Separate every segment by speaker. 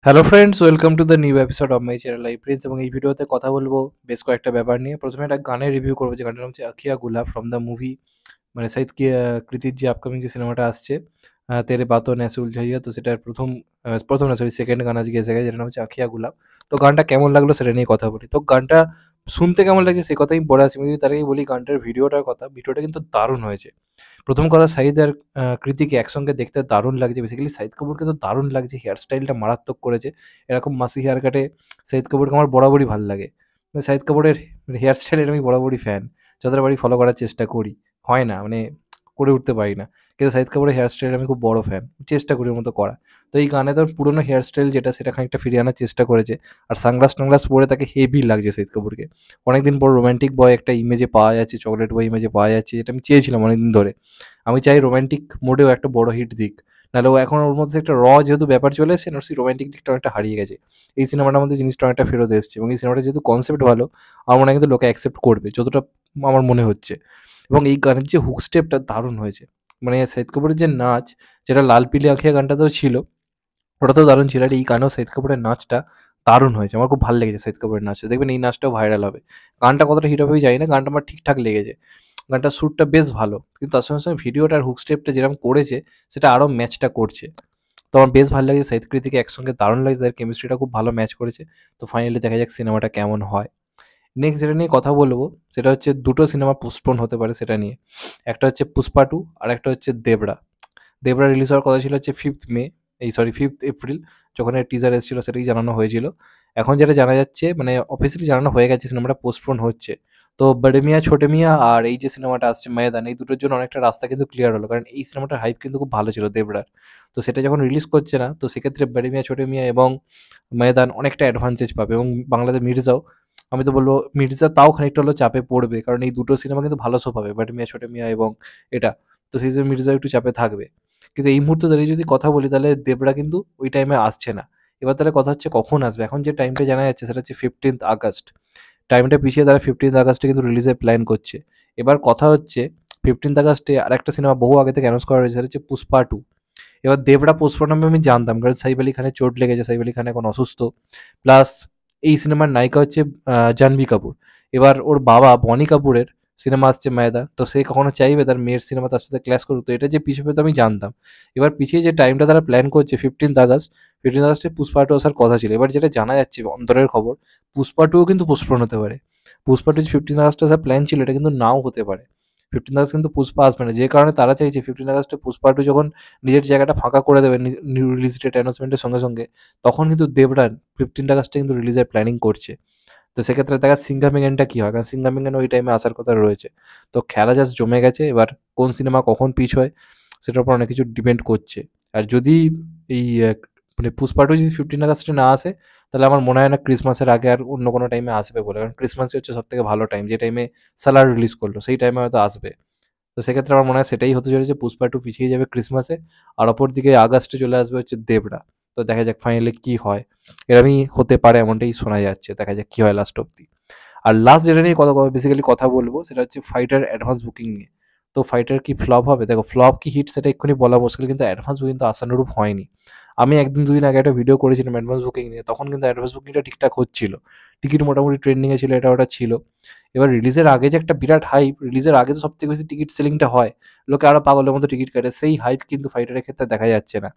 Speaker 1: Hello friends, welcome to the new episode of my channel I Prince. এবং এই ভিডিওতে কথা বলবো বেশ কয়েকটা ব্যাপার নিয়ে। প্রথমে একটা গানের রিভিউ করবো, যে গানটার নাম হচ্ছে Akhiya gulab from the movie, মানে সাইদ কৃতির যে আপকামিং যে সিনেমাটা আসছে, তেরে বাতো নেসে উলঝাইয়া। তো সেটার প্রথম না, সরি, সেকেন্ড গান আজকে এসে গেছে, যেটা নাম হচ্ছে আখিয়া গুলাব। তো গানটা কেমন লাগলো সেটা নিয়ে কথা বলি। তো গানটা শুনতে কেমন লাগছে সে কথাই বলে আসি, আমি যদি তার আগে বলি গানটার ভিডিওটার কথা। ভিডিওটা কিন্তু দারুণ হয়েছে। প্রথম কথা, সাঈদ আর কৃতিকে একসঙ্গে দেখতে দারুণ লাগছে। বেসিক্যালি শাহিদ কাপুরকে তো দারুণ লাগছে, হেয়ার স্টাইলটা মারাত্মক করেছে। এরকম মাসি হেয়ার কাটে শাহিদ কাপুরকে আমার বরাবরই ভাল লাগে। মানে শাহিদ কাপুরের হেয়ার স্টাইলের আমি বরাবরই ফ্যান। যতটা পারি ফলো করার চেষ্টা করি। হয় না, মানে করে উঠতে পারি না। কিন্তু শাহিদ কাপুরের হেয়ার স্টাইলের আমি খুব বড় ফ্যান। চেষ্টা করি ওর মতো করার। তো এই গানে তার পুরোনো হেয়ার স্টাইল যেটা, সেটা খানিকটা ফিরিয়ে আনার চেষ্টা করেছে। আর সানগ্লাস পরে তাকে হেভি লাগছে শাহিদ কাপুরকে। অনেকদিন পর রোমান্টিক বয় একটা ইমেজে পাওয়া যাচ্ছে, চকলেট বয় ইমেজে পাওয়া যাচ্ছে, যেটা আমি চেয়েছিলাম অনেকদিন ধরে। আমি চাই রোমান্টিক মোডেও একটা বড় হিট দিক। নাহলে ও এখন ওর মধ্যে একটা যেহেতু ব্যাপার চলে এসেছে না, সেই রোমান্টিক দিকটা অনেকটা হারিয়ে গেছে। এই সিনেমাটার মধ্যে জিনিসটা অনেকটা ফেরত এসেছে, এবং এই সিনেমাটা যেহেতু কনসেপ্ট ভালো, আমার মনে হয় কিন্তু লোকে অ্যাকসেপ্ট করবে, যতটা আমার মনে হচ্ছে। এবং এই গানের যে হুক স্টেপটা দারুণ হয়েছে। মানে শাহিদ কাপুরের যে নাচ, যেটা লাল পিলি আঁখিয়া গানটাতেও ছিল, ওটাতেও দারুণ ছিল। আর এই গানেও শাহিদ কাপুরের নাচটা দারুণ হয়েছে। আমার খুব ভালো লেগেছে শাহিদ কাপুরের নাচটা। দেখবেন এই নাচটাও ভাইরাল হবে। গানটা কতটা হিট হবে আমি জানি না, গানটা আমার ঠিকঠাক লেগেছে। গানটার সুরটা বেশ ভালো। কিন্তু তার সঙ্গে ভিডিওটার হুক স্টেপটা যেরকম করেছে, সেটা আরও ম্যাচটা করছে। তো আমার বেশ ভালো লাগছে, শাহিদ কৃতিকে একসঙ্গে দারুণ লাগছে, তাদের কেমিস্ট্রিটা খুব ভালো ম্যাচ করেছে। তো ফাইনালি দেখা যাক সিনেমাটা কেমন হয়। নেক্সট যেটা নিয়ে কথা বলবো, সেটা হচ্ছে দুটো সিনেমা পোস্টপোন হতে পারে সেটা নিয়ে। একটা হচ্ছে পুষ্পা 2, আর একটা হচ্ছে দেবরা। দেবরা রিলিজ হওয়ার কথা ছিল হচ্ছে 5th মে, 5th এপ্রিল, যখন এর টিজার এসেছিল সেটাই জানানো হয়েছিল। এখন যেটা জানা যাচ্ছে, মানে অফিসিয়ালি জানানো হয়ে গেছে, সিনেমাটা পোস্টপোন হচ্ছে। তো বড়ে মিয়াঁ ছোটে মিয়াঁ আর এই যে সিনেমাটা আসছে ময়দান, এই দুটোর জন্য অনেকটা রাস্তা কিন্তু ক্লিয়ার হলো, কারণ এই সিনেমাটার হাইপ কিন্তু খুব ভালো ছিল দেবরার। তো সেটা যখন রিলিজ করছে না, তো সেক্ষেত্রে বড়ে মিয়াঁ ছোটে মিয়াঁ এবং ময়দান অনেকটা অ্যাডভান্টেজ পাবে। এবং বাংলাতে মির্জাও, আমি তো বলবো মির্জা তাও খানিকটা হলেও চাপে পড়বে, কারণ এই দুটো সিনেমা কিন্তু ভালো শো পাবে, বড়ে মিয়াঁ ছোটে মিয়াঁ এবং এটা। তো সেই হিসেবে মির্জা একটু চাপে থাকবে। কিন্তু এই মুহূর্তে দাঁড়িয়ে যদি কথা বলি, তাহলে দেবরা কিন্তু ওই টাইমে আসছে না। এবার তাহলে কথা হচ্ছে কখন আসবে। এখন যে টাইমটা জানা যাচ্ছে সেটা হচ্ছে 15th আগস্ট। টাইমটা পিছিয়ে তারা 15th আগস্টে কিন্তু রিলিজের প্ল্যান করছে। এবার কথা হচ্ছে 15th আগস্টে আরেকটা সিনেমা বহু আগে থেকে অ্যানাউন্স করা হয়েছে, সেটা হচ্ছে পুষ্পা 2। এবার দেবরা পোস্টপোন হবে আমি জানতাম, কারণ সাইফ আলি খানের চোট লেগেছে, সাইফ আলি খান এখন অসুস্থ। প্লাস এই সিনেমার নায়িকা হচ্ছে জাহ্নবী কাপুর। এবার ওর বাবা বনি কাপুরের সিনেমা আসছে মেয়দা, তো সে কখনো চাইবে তার মেয়ের সিনেমা তার সাথে ক্ল্যাশ করুক? তো এটা যে পিছিয়ে তো আমি জানতাম। এবার পিছিয়ে যে টাইমটা তারা প্ল্যান করছে 15th আগস্ট, 15th আগস্টে পুষ্পা 2 আসার কথা ছিল। এবার যেটা জানা যাচ্ছে অন্তরের খবর, পুষ্পা 2ও কিন্তু পোস্টপোন হতে পারে। পুষ্পা 2 যে 15th আগস্ট আসার প্ল্যান ছিল, এটা কিন্তু নাও হতে পারে। 15th আগস্ট কিন্তু পুষ্পা আসবে না, যে কারণে তারা চাইছে 15th আগস্টে পুষ্পা 2 যখন নিজের জায়গাটা ফাঁকা করে দেবে নিউ রিলিজ ডেট অ্যানাউন্সমেন্টের সঙ্গে সঙ্গে, তখন কিন্তু দেবরান 15th আগস্টে কিন্তু রিলিজের প্ল্যানিং করছে। তো সেক্ষেত্রে দেখা সিংঘামিঙ্গানটা কী হয়, কারণ সিংঘামিঙ্গান ওই টাইমে আসার কথা রয়েছে। তো খেলা জাস্ট জমে গেছে। এবার কোন সিনেমা কখন পিচ হয়, সেটার উপর অনেক কিছু ডিপেন্ড করছে। আর যদি এই মানে পুষ্পা 2 যদি 15 আগস্টে না আসে, তাহলে আমার মনে হয় না ক্রিসমাসের আগে আর অন্য কোনো টাইমে আসবে বলে। কারণ ক্রিসমাসই হচ্ছে সবথেকে ভালো টাইম, যে টাইমে সালার রিলিজ করলো, সেই টাইমে হয়তো আসবে। তো সেক্ষেত্রে আমার মনে হয় সেটাই হতে চলেছে, পুষ্পা 2 পিছিয়ে যাবে ক্রিসমাসে। আর অপরদিকে আগস্টে চলে আসবে হচ্ছে দেবরা। তো দেখা যাক ফাইনালি কী হয়। এরমই হতে পারে, এমনটাই শোনা যাচ্ছে। দেখা যাক কী হয় লাস্ট অব্দি। আর লাস্ট যেটা নিয়ে বেসিক্যালি কথা বলবো, সেটা হচ্ছে ফাইটার অ্যাডভান্স বুকিং নিয়ে। তো ফাইটার কি ফ্লপ হবে? দেখো, ফ্লপ কি হিট সেটা এক্ষুনি বলা মুশকিল, কিন্তু অ্যাডভান্স বুকিং তো আশানুরূপ হয়নি। আমি ১ দিন ২ দিন আগে একটা ভিডিও করেছিলাম অ্যাডভান্স বুকিং নিয়ে, তখন কিন্তু অ্যাডভান্স বুকিংটা ঠিকঠাক হচ্ছিল। টিকিট মোটামুটি ট্রেন্ডিংয়ে ছিল, এটা ওটা ছিল। এবার রিলিজের আগে যে একটা বিরাট হাইপ, রিলিজের আগে তো সবথেকে বেশি টিকিট সেলিংটা হয়। লোকে আরো পাগলের মতো টিকিট কাটে। সেই হাইপ কিন্তু ফাইটারের ক্ষেত্রে দেখা যাচ্ছে না।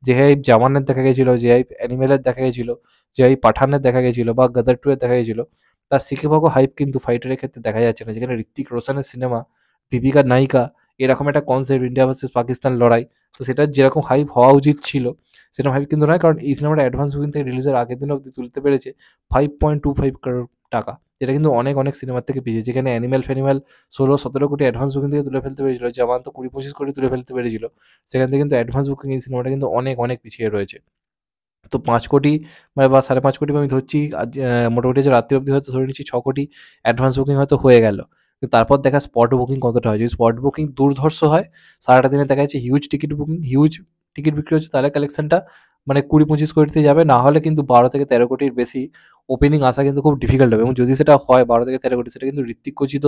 Speaker 1: যে হাইপ জামানের দেখা গেছিল, যে হাইপ অ্যানিমেলের দেখা গেছিল, যে হাইপ পাঠানের দেখা গেছিল বা গদর 2 এর দেখা গেছিল, তার সিকিবাগো হাইপ কিন্তু ফাইটারের ক্ষেত্রে দেখা যাচ্ছে না। যেখানে ঋত্বিক রোশনের সিনেমা, দীপিকার নায়িকা, এরকম একটা কনসেপ্ট, ইন্ডিয়া ভার্সেস পাকিস্তান লড়াই। তো সেটার যেরকম হাইপ হওয়া উচিত ছিল, সেরকম হাইপ কিন্তু নয়, কারণ এই সিনেমাটা অ্যাডভান্স বুকিং থেকে রিলিজের আগের দিন অবধি তুলতে পেরেছে 5.25 করোড় টাকা। যেটা কিন্তু অনেক অনেক সিনেমার থেকে পিছিয়ে। যেখানে অ্যানিমেল ফ্যানিম্যাল 16-17 কোটি অ্যাডভান্স বুকিং থেকে তুলে ফেলতে পেরেছিল, জামান তো 20-25 কোটি তুলে ফেলতে পেরেছিল। সেখান থেকে কিন্তু অ্যাডভান্স বুকিং এই সিনেমাটা কিন্তু অনেক অনেক পিছিয়ে রয়েছে। তো 5 কোটি মানে বা 5.5 কোটি আমি ধরছি আজ, মোটামুটি যে রাত্রি অবধি হয়তো ধরে নিচ্ছি 6 কোটি অ্যাডভান্স বুকিং হয়তো হয়ে গেল। কিন্তু তারপর দেখা স্পট বুকিং কতটা হয়। যদি স্পট বুকিং দুর্ধর্ষ হয়, সারাটা দিনে দেখা যাচ্ছে হিউজ টিকিট বিক্রি হচ্ছে, তাহলে কালেকশনটা মানে 20-25 কোটিতে যাবে। না হলে কিন্তু 12 থেকে 13 কোটির বেশি ওপেনিং আসা কিন্তু খুব ডিফিকাল্ট হবে। এবং যদি সেটা হয় 12 থেকে 13 কোটি, সেটা কিন্তু ঋত্বিক ঘোষিত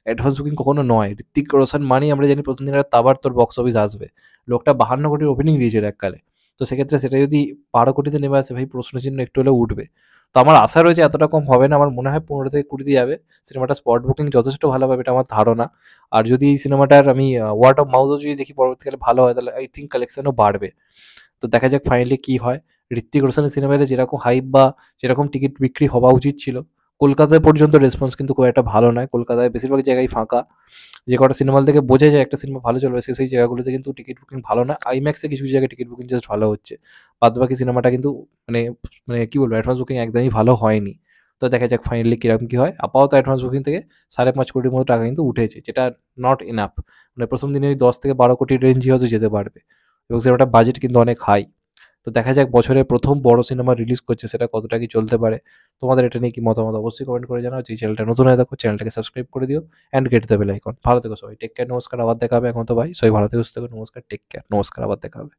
Speaker 1: অ্যাডভান্স বুকিং কখনো নয়। ঋত্বিক রোশন মানেই আমরা জানি প্রথম দিন একটা তাবাড়তোড় বক্স অফিস আসবে। লোকটা 52 কোটির ওপেনিং দিয়েছিল এককালে। তো সেক্ষেত্রে সেটা যদি ১২ কোটিতে নেমে আসে ভাই প্রশ্নচিহ্ন একটু হলেও উঠবে। তো আমার আশা রয়েছে এতটা কম হবে না। আমার মনে হয় ১৫ থেকে ২০ তে যাবে। সিনেমাটার স্পট বুকিং যথেষ্ট ভালো পাবে এটা আমার ধারণা। আর যদি এই সিনেমাটার আমি ওয়ার্ড অফ মাউথ ও যদি দেখি পরবর্তীকালে ভালো হয় তাহলে আই থিংক কালেকশনও বাড়বে। তো দেখা যাক ফাইনালি কি হয়। ঋত্বিক রোশনের সিনেমাতে যেরকম হাইপ বা যেরকম টিকিট বিক্রি হওয়া উচিত ছিল, কলকাতায় পর্যন্ত রেসপন্স কিন্তু খুব একটা ভালো নয়। কলকাতায় বেশিরভাগ জায়গায় ফাঁকা। যে কটা সিনেমা হল থেকে বোঝা যায় একটা সিনেমা ভালো চলবে সেই জায়গাগুলোতে কিন্তু টিকিট বুকিং ভালো না। আইম্যাক্সে কিছু জায়গায় টিকিট বুকিং জাস্ট ভালো হচ্ছে। বাদবাকি সিনেমাটা কিন্তু মানে মানে কি বলবো অ্যাডভান্স বুকিং একদমই ভালো হয়নি। তো দেখা যাক ফাইনালি কিরকম কি হয়। আপাতত অ্যাডভান্স বুকিং থেকে ৫.৫ কোটির মতো টাকা কিন্তু উঠেছে। যেটা নট এনাফ। মানে ১ম দিনে ওই ১০ থেকে ১২ কোটির রেঞ্জই হয়তো যেতে পারবে। এবং সিনেমাটার বাজেট কিন্তু অনেক হাই। তো দেখা যাক বছরের ১ম বড় সিনেমা রিলিজ করছে সেটা কতটা কি চলতে পারে। তোমাদের এটা নিয়ে কি মতামত অবশ্যই কমেন্ট করে জানাও। যে চ্যানেলটা নতুন হয়ে থাকো চ্যানেলটাকে সাবস্ক্রাইব করে দিও and get the bell icon. ভালো থেকো সবাই। টেক কেয়ার, নমস্কার, আবার দেখা হবে। এখন তো বাই। সবাই ভালো থেকো, সুস্থ থেকো। নমস্কার, টেক কেয়ার, নমস্কার, আবার দেখা হবে।